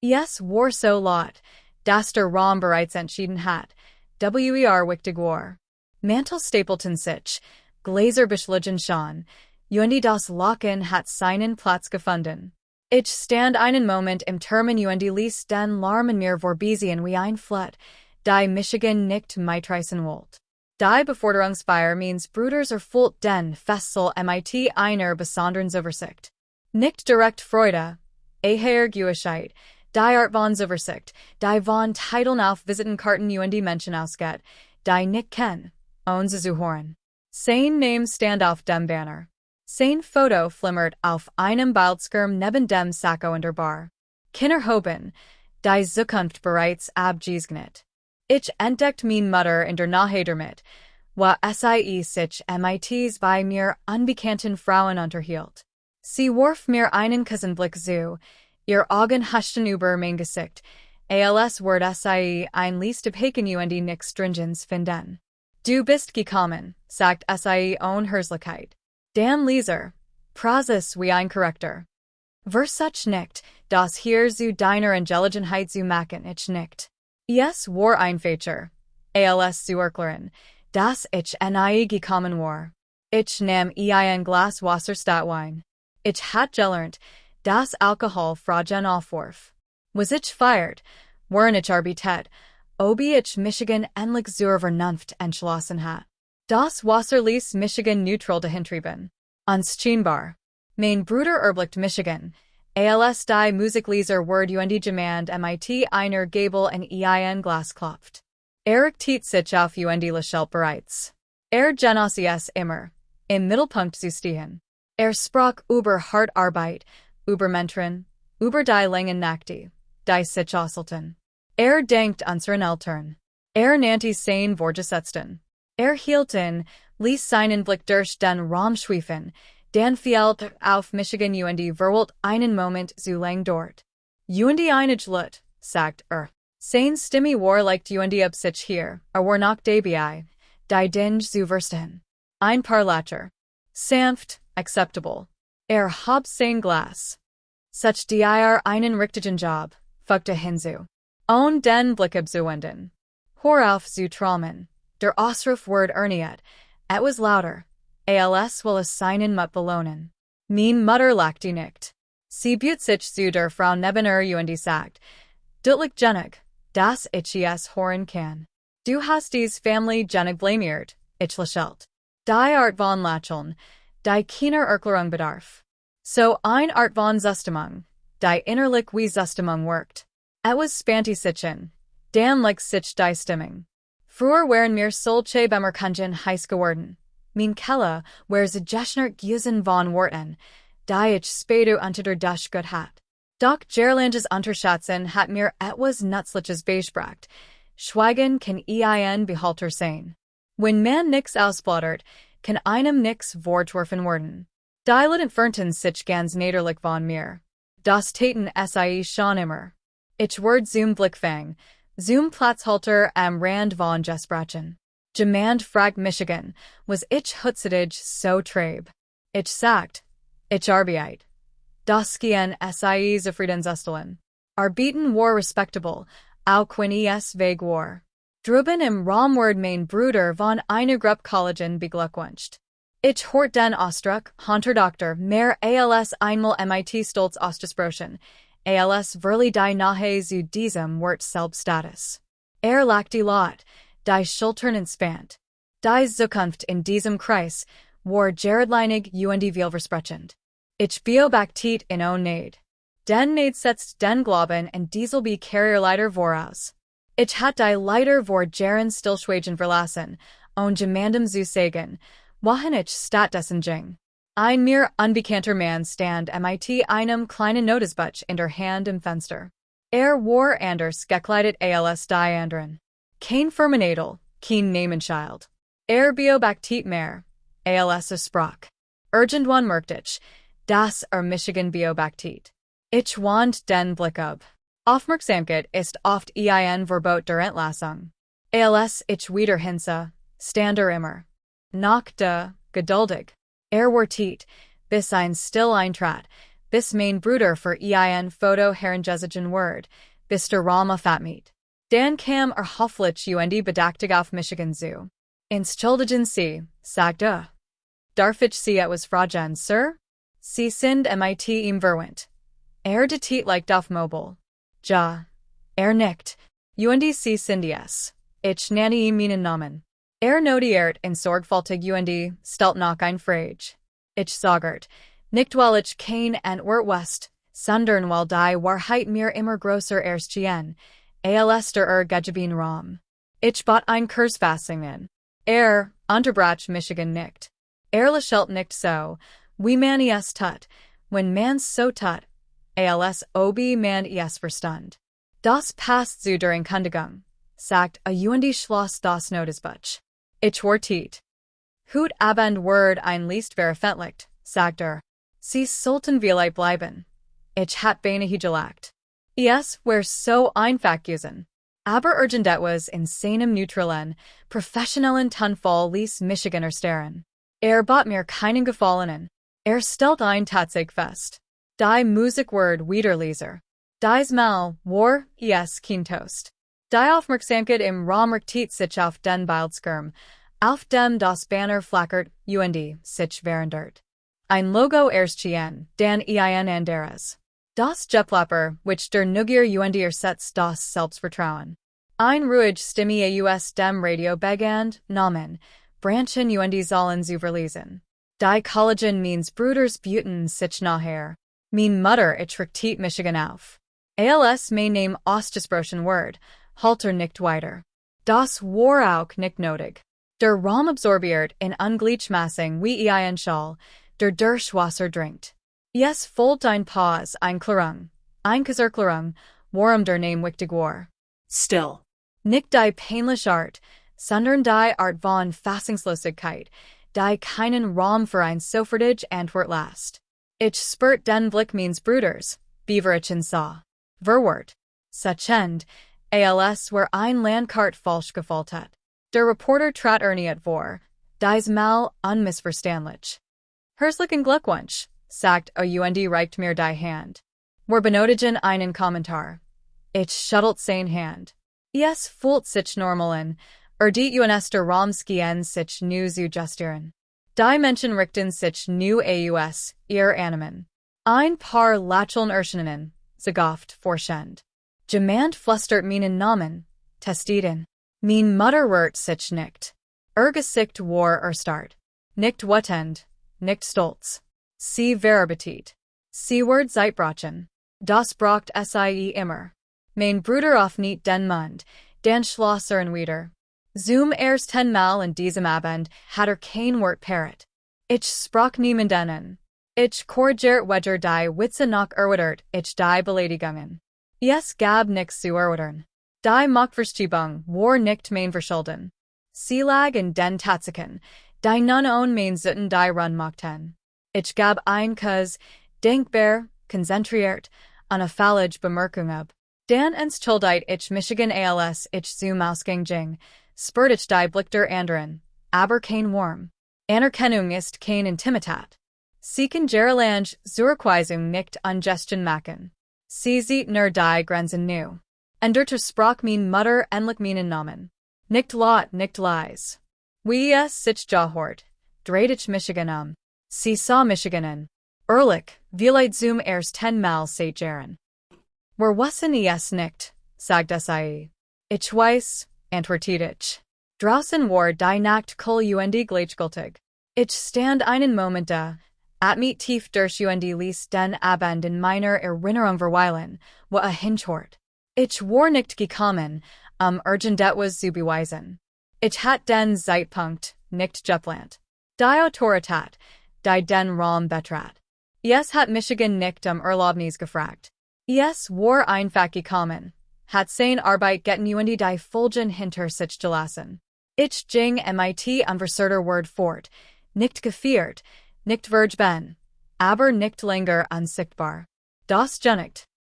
Es war so laut, dass der Raum bereits entschieden hat, wichtig war. Mantel Stapleton sich, Gläser beschlagen schon, und das Lachen hat seinen Platz gefunden. Ich stand einen Moment im Turm und ließ den Larmen mir vorbeiziehen wie ein Flut, die Michigan nicht mitreißen wollt. Die Beförderungsfeier means Bruders erfüllt den Fessel mit einer besonderen Übersicht. Nicht direkt Freude, Gewissheit, die Art von Übersicht, die von Titeln auf Visitenkarten und Menschen ausgeht, die nicht kennen, ohne zu hören. Sein Name stand auf dem Banner. Sein Foto flimmert auf einem Bildschirm neben dem Sacco in der Bar. Kinder hoben, die Zukunft bereits abgesegnet. Ich entdeckt mein Mutter in der Nahe damit, wa sich mit's bei mir unbekannten Frauen unterhielt. Sie warf mir einen Kissenblick zu, ihr Augen huschten über mein Gesicht, als word ein Liestabhaken und nix Stringens finden. Du bist gekommen, sagt ohne Herzlichkeit. Dan Leser, Praxis wie ein Charakter. Versuch nicht, das hier zu deiner Intelligenheit zu machen, ich nicht. Es war ein Feature, als zu erklären, dass ich gekommen war. Ich nahm ein Glas Wasser statt Wein. Ich hat gelernt, dass Alkohol Fragen aufwarf. Was ich feiert, waren ich arbeitet, ob ich Michigan endlich zur Vernunft entschlossen hat. Das Wasser ließ Michigan neutral dahintrieben. Unscheinbar. Mein Bruder erblickt Michigan, als die Musikleser word und Gemand mit einer Gabel in ein Glas klopft. Tiet sich auf und lächelt bereits. Genoss es immer, im Mittelpunkt zu stehen. Sprach über Hartarbeit, über Menschen, über die langen Nächte, die sich aushalten. Denkt unseren Eltern. Nannte sein Vorgesetzten. Hielt ließ seinen Blick durch den Raum schweifen, dann fielt auf Michigan und verweilt einen Moment zu lang dort. Und einig Lut, sagt Sein Stimme war leicht und ab sich hier, war noch dabei, die Dinge zu verstehen. Ein paar Lacher. Sanft, acceptable. Hab sein Glas. Such einen richtigen Job, fügte hinzu. Und den Blick abzuwenden. Hör auf zu träumen. Der Ausruf word erniet, was lauter, als will es seinen Mut belohnen. Mein Mutter lachte nicht. Sie büht sich zu der Frau neben und sagt, Deutlich genug, dass ich es hören kann. Du hast dies Family genug blamiert, ich lächelt. Die Art von Lächeln, die keiner Erklärung bedarf. So ein Art von Zustimmung, die innerlich wie Zustimmung wirkt. Was spanty sichen, dann like sich die Stimmung. Früher waren mir solche Bemerkungen heiß geworden. Mein Keller war suggestioner Gusen von Worten, die ich später unter der Dusche gut hat. Doch Gerlandes Unterschätzen hat mir etwas Nützliches beigebracht. Schweigen kann ein Behalter sein. Wenn man nix ausplaudert, kann einem nix vorgeworfen werden. Die entfernten sich ganz niederlich von mir. Das täten schon immer. Ich word zum Blickfang, zum Platzhalter am Rand von Gesprachen. Jemand fragt Michigan, was ich heutzutage so treib. Ich sagt, ich arbeit. Das gehen zufriedenzustellen. Arbeiten war respectable, auch wenn es vague war. Drüben im Raum word mein Bruder von einer Gruppe Kollegen beglückwünscht. Ich hort den Ausdruck, Hunter Doktor, mehr als einmal mit Stolz ausgesprochen, als verli die Nahe zu diesem Wort Selbststatus. Lachte laut, die Schultern entspannt. Die Zukunft in diesem Kreis war geradlinig und vielversprechend. Ich beobachtet in Need. Den Need setzt den Glauben in dieselbe Karriereleiter voraus. Ich hat die Leiter vor Jaren stillschweigen verlassen, und jemandem zu sagen, wohin ich stattdessen ging. Ein mir unbekannter Mann stand mit einem kleinen Notizbuch in der Hand im Fenster. War anders gekleidet als die anderen. Kein Firmenadel, kein Namensschild. Beobachtet mehr, als sprach. Irgendwann merkt ich, dass Michigan beobachtet. Ich wand den Blick ab. Aufmerksamkeit ist oft ein Verbot der Entlassung. Als ich wieder hinsa, stand immer. Noch geduldig. War tiet, bis ein still eintrat, Bis mein Bruder für ein Foto herangesigen Word, bis der Rama Fatmeet. Dan kam hoffentlich und bedachtig auf Michigan Zoo. Ins Chuldigen Sie, sagte. Darf ich Sie etwas fragen, Sir? Sie sind mit ihm verwandt. De Tiet like auf Mobile. Ja. Nickt. Und Sie sind es. Ich nenne ihm meinen Namen. Notiert in sorgfältig und stellt noch ein Frage. Ich sagert. Nicht weil ich kein Antwort west, sondern weil die Wahrheit mir immer größer erschien, als der Gejebin Raum. Ich bot ein Kursfassungen. Unterbrach Michigan nicht. Lächelt nicht so, wie man es tut, wenn man's so tut, als ob man es verstand. Das passt zu der Ankündigung, sagt und schloss das Notizbuch. Ich war tiet. Hut Abend Word ein Liest veröffentlicht, sagt Sie sollten vielleicht bleiben. Ich hat beinahe gelacht. Es war so einfach gewesen. Aber etwas in seinem neutralen, professionellen Tonfall ließ Michigan erstarren. Bot mir keinen Gefallenen. Stellt ein Tatsache fest. Die Musik Word Wiederleser. Dies Mal war es kein Toast. Die Aufmerksamkeit im Raum richtet sich auf den Bildschirm, auf dem das Banner flackert und sich verändert. Ein Logo erschien, dann ein anderes. Das Geplapper, which der Neugier und ersetzt das Selbstvertrauen. Ein ruhig Stimme aus dem Radio begand, Namen, Branchen und sollen zu verlesen. Die Kollegen means Bruders Buten sich nachher. Mein Mutter ich richtet Michigan auf. Als mein Name ausgesprochen Word, halter nicht weiter. Das war auch nicht nötig. Der Raum absorbiert in Ungleichmassung wie ein Schall, der Durchwasser dringt. Es folgt ein Pause, ein Klärung, ein Verzerklärung, warum der Name wichtig war. Still. Nicht die peinliche Art, sondern die Art von Fassungslosigkeit, die keinen Raum für ein sofortig Antwort lässt. Ich spürt den Blick meines Bruders, beaver ich ihn sah. Verwort. Sachend, als war ein Landkart falsch gefaltet. Der Reporter trat erniet vor, dies Mal unmissverständlich. Herzlichen Glückwunsch, sagt und reicht mir die Hand. Wir benötigen einen Kommentar. Ich schuttelt seine Hand. Es fühlt sich normal an, die uns der Raum skien sich nu zu justieren. Die Menschen richten sich nu aus ihr Animen. Ein paar Lacheln erscheinen, geoft forschend. Jemand flüstert meinen Namen, testiden. Mein Mutter rührt sich nicht. Gesicht war start. Nicht wütend, nicht stolz. Sie verbetet. Sie wird zeitbrachen. Das braucht sie immer. Mein Bruder öffnet den Mund, dann schloss wieder. Zum ersten Mal in diesem Abend hat kein Wort parrot. Ich sprach niemanden an. Ich korrigiert weder die Witze noch erwidert ich die Beleidigungen. Es gab nichts zu erwidern. Die Machtverschiebung war nicht mein Verschulden. Sie lag in den Tatsachen, die nun on mein Sitten die Run machten. Ich gab ein denkbar, konzentriert, eine fallige Bemerkung ab. Dan entschuldigt ich Michigan als ich zum Ausgang ging, spürt ich die Blick der anderen, aber kein Warm. Anerkennung ist kein Intimität. Sie kann Gerlange Zurückweisung nicht an Gestion machen. Sie sieht nur die Grenzen nu. Endurte sprach mein Mutter endlich meinen Namen. Nicht laut, nicht leise. Wie es sich gehört, dreht ich Michigan Sie sah Michigan an. Ehrlich, vielleicht zum ersten Mal seit Jahren. Wir wissen es nicht, sagte sie. Ich weiß, antwortet ich. Draußen war die Nacht kühl und gleichgültig. Ich stand einen Moment da, atmet tief durch und ließ den Abend in meiner Erinnerung verweilen, wo hinschort. Ich war nicht gekommen, irgendetwas zu beweisen. Ich hat den Zeitpunkt nicht geplant. Die Autorität, die den Raum betrat. Es hat Michigan nicht Erlaubnis gefragt. Es war einfach gekommen, hat seine Arbeit getan und die Folgen hinter sich gelassen. Ich ging mit unverserter Word fort, nicht gefeiert, nicht vergeben, aber nicht länger unsichtbar. Das genügt.